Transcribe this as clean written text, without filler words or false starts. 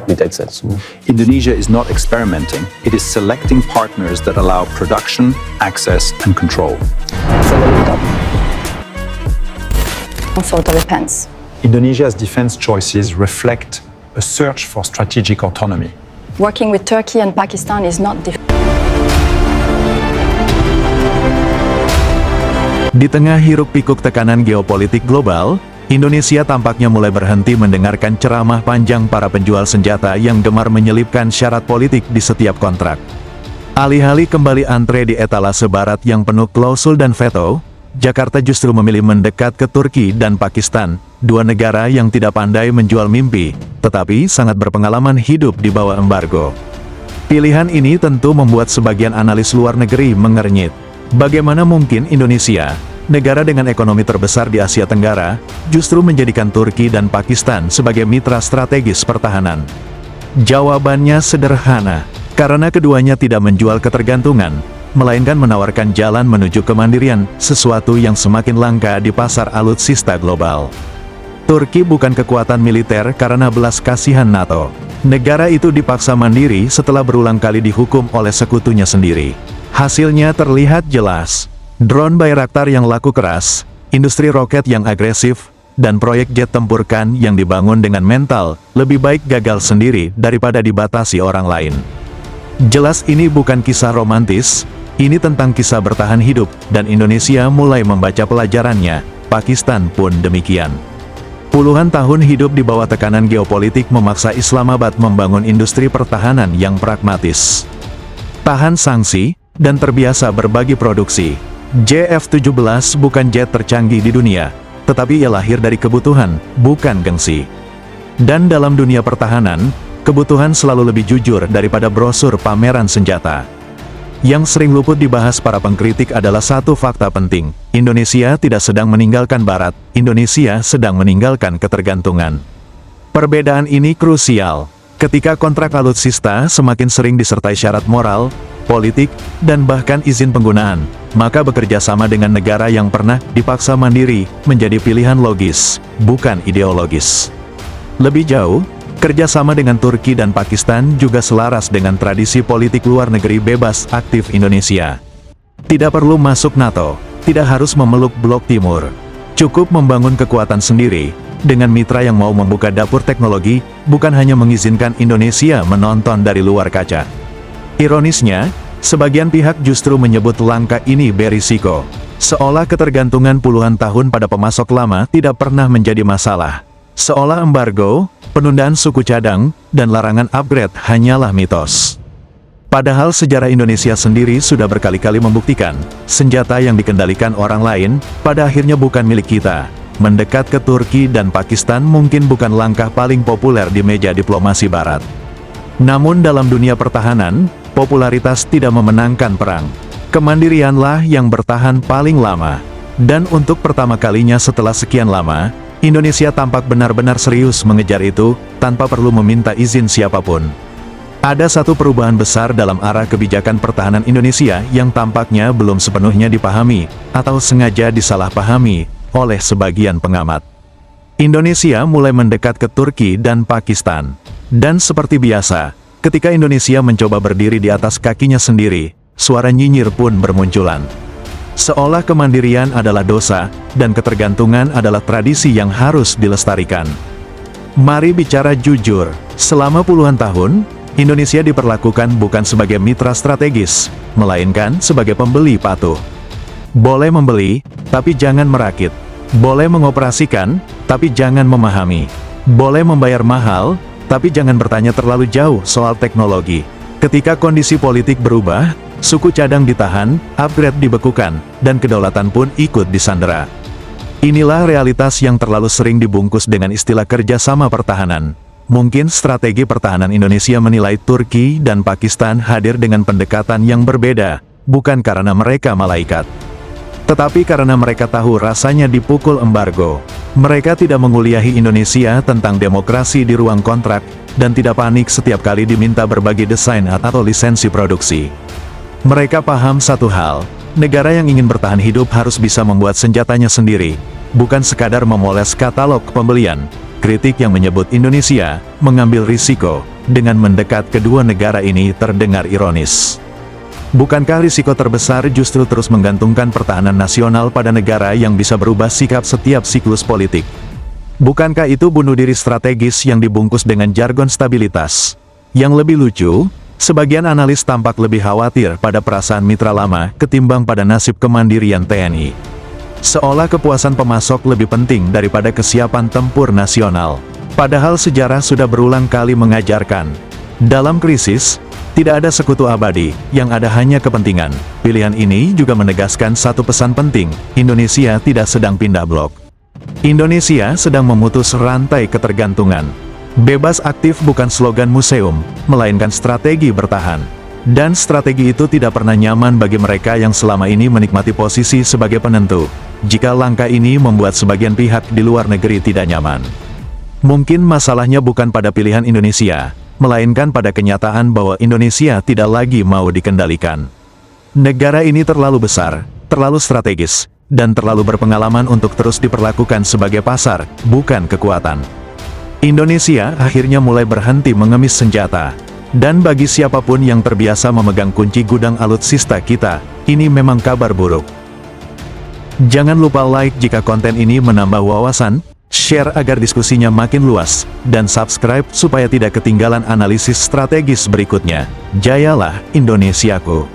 aktivitetssätt. Indonesia is not experimenting, it is selecting partners that allow production, access and control. Sort of depends. Indonesia's defense choices reflect a search for strategic autonomy. Working with Turkey and Pakistan is not Di tengah hiruk-pikuk tekanan geopolitik global, Indonesia tampaknya mulai berhenti mendengarkan ceramah panjang para penjual senjata yang gemar menyelipkan syarat politik di setiap kontrak. Alih-alih kembali antre di etalase barat yang penuh klausul dan veto, Jakarta justru memilih mendekat ke Turki dan Pakistan, dua negara yang tidak pandai menjual mimpi, tetapi sangat berpengalaman hidup di bawah embargo. Pilihan ini tentu membuat sebagian analis luar negeri mengernyit. Bagaimana mungkin Indonesia, negara dengan ekonomi terbesar di Asia Tenggara, justru menjadikan Turki dan Pakistan sebagai mitra strategis pertahanan? Jawabannya sederhana, karena keduanya tidak menjual ketergantungan, melainkan menawarkan jalan menuju kemandirian, sesuatu yang semakin langka di pasar alutsista global. Turki bukan kekuatan militer karena belas kasihan NATO. Negara itu dipaksa mandiri setelah berulang kali dihukum oleh sekutunya sendiri. Hasilnya terlihat jelas. Drone Bayraktar yang laku keras, industri roket yang agresif, dan proyek jet tempurkan yang dibangun dengan mental, lebih baik gagal sendiri daripada dibatasi orang lain. Jelas ini bukan kisah romantis, ini tentang kisah bertahan hidup, dan Indonesia mulai membaca pelajarannya, Pakistan pun demikian. Puluhan tahun hidup di bawah tekanan geopolitik memaksa Islamabad membangun industri pertahanan yang pragmatis. Tahan sanksi, dan terbiasa berbagi produksi. JF-17 bukan jet tercanggih di dunia, tetapi ia lahir dari kebutuhan, bukan gengsi. Dan dalam dunia pertahanan, kebutuhan selalu lebih jujur daripada brosur pameran senjata. Yang sering luput dibahas para pengkritik adalah satu fakta penting, Indonesia tidak sedang meninggalkan Barat, Indonesia sedang meninggalkan ketergantungan. Perbedaan ini krusial. Ketika kontrak alutsista semakin sering disertai syarat moral, politik, dan bahkan izin penggunaan, maka bekerja sama dengan negara yang pernah dipaksa mandiri menjadi pilihan logis, bukan ideologis. Lebih jauh, kerjasama dengan Turki dan Pakistan juga selaras dengan tradisi politik luar negeri bebas aktif Indonesia. Tidak perlu masuk NATO, tidak harus memeluk blok timur. Cukup membangun kekuatan sendiri, dengan mitra yang mau membuka dapur teknologi, bukan hanya mengizinkan Indonesia menonton dari luar kaca. Ironisnya, sebagian pihak justru menyebut langkah ini berisiko. Seolah ketergantungan puluhan tahun pada pemasok lama tidak pernah menjadi masalah. Seolah embargo, penundaan suku cadang, dan larangan upgrade hanyalah mitos. Padahal sejarah Indonesia sendiri sudah berkali-kali membuktikan, senjata yang dikendalikan orang lain, pada akhirnya bukan milik kita. Mendekat ke Turki dan Pakistan mungkin bukan langkah paling populer di meja diplomasi Barat. Namun dalam dunia pertahanan, popularitas tidak memenangkan perang. Kemandirianlah yang bertahan paling lama. Dan untuk pertama kalinya setelah sekian lama, Indonesia tampak benar-benar serius mengejar itu, tanpa perlu meminta izin siapapun. Ada satu perubahan besar dalam arah kebijakan pertahanan Indonesia yang tampaknya belum sepenuhnya dipahami, atau sengaja disalahpahami, oleh sebagian pengamat. Indonesia mulai mendekat ke Turki dan Pakistan. Dan seperti biasa, ketika Indonesia mencoba berdiri di atas kakinya sendiri, suara nyinyir pun bermunculan. Seolah kemandirian adalah dosa, dan ketergantungan adalah tradisi yang harus dilestarikan. Mari bicara jujur, selama puluhan tahun, Indonesia diperlakukan bukan sebagai mitra strategis, melainkan sebagai pembeli patuh. Boleh membeli, tapi jangan merakit. Boleh mengoperasikan, tapi jangan memahami. Boleh membayar mahal, tapi jangan bertanya terlalu jauh soal teknologi. Ketika kondisi politik berubah, suku cadang ditahan, upgrade dibekukan, dan kedaulatan pun ikut disandera. Inilah realitas yang terlalu sering dibungkus dengan istilah kerjasama pertahanan. Mungkin strategi pertahanan Indonesia menilai Turki dan Pakistan hadir dengan pendekatan yang berbeda, bukan karena mereka malaikat, tetapi karena mereka tahu rasanya dipukul embargo. Mereka tidak menguliahi Indonesia tentang demokrasi di ruang kontrak, dan tidak panik setiap kali diminta berbagi desain atau lisensi produksi. Mereka paham satu hal, negara yang ingin bertahan hidup harus bisa membuat senjatanya sendiri, bukan sekadar memoles katalog pembelian. Kritik yang menyebut Indonesia mengambil risiko, dengan mendekat kedua negara ini terdengar ironis. Bukankah risiko terbesar justru terus menggantungkan pertahanan nasional pada negara yang bisa berubah sikap setiap siklus politik? Bukankah itu bunuh diri strategis yang dibungkus dengan jargon stabilitas? Yang lebih lucu, sebagian analis tampak lebih khawatir pada perasaan mitra lama ketimbang pada nasib kemandirian TNI. Seolah kepuasan pemasok lebih penting daripada kesiapan tempur nasional. Padahal sejarah sudah berulang kali mengajarkan, dalam krisis, tidak ada sekutu abadi, yang ada hanya kepentingan. Pilihan ini juga menegaskan satu pesan penting, Indonesia tidak sedang pindah blok. Indonesia sedang memutus rantai ketergantungan. Bebas aktif bukan slogan museum, melainkan strategi bertahan. Dan strategi itu tidak pernah nyaman bagi mereka yang selama ini menikmati posisi sebagai penentu. Jika langkah ini membuat sebagian pihak di luar negeri tidak nyaman. Mungkin masalahnya bukan pada pilihan Indonesia, melainkan pada kenyataan bahwa Indonesia tidak lagi mau dikendalikan. Negara ini terlalu besar, terlalu strategis, dan terlalu berpengalaman untuk terus diperlakukan sebagai pasar, bukan kekuatan. Indonesia akhirnya mulai berhenti mengemis senjata. Dan bagi siapapun yang terbiasa memegang kunci gudang alutsista kita, ini memang kabar buruk. Jangan lupa like jika konten ini menambah wawasan, share agar diskusinya makin luas, dan subscribe supaya tidak ketinggalan analisis strategis berikutnya. Jayalah Indonesiaku!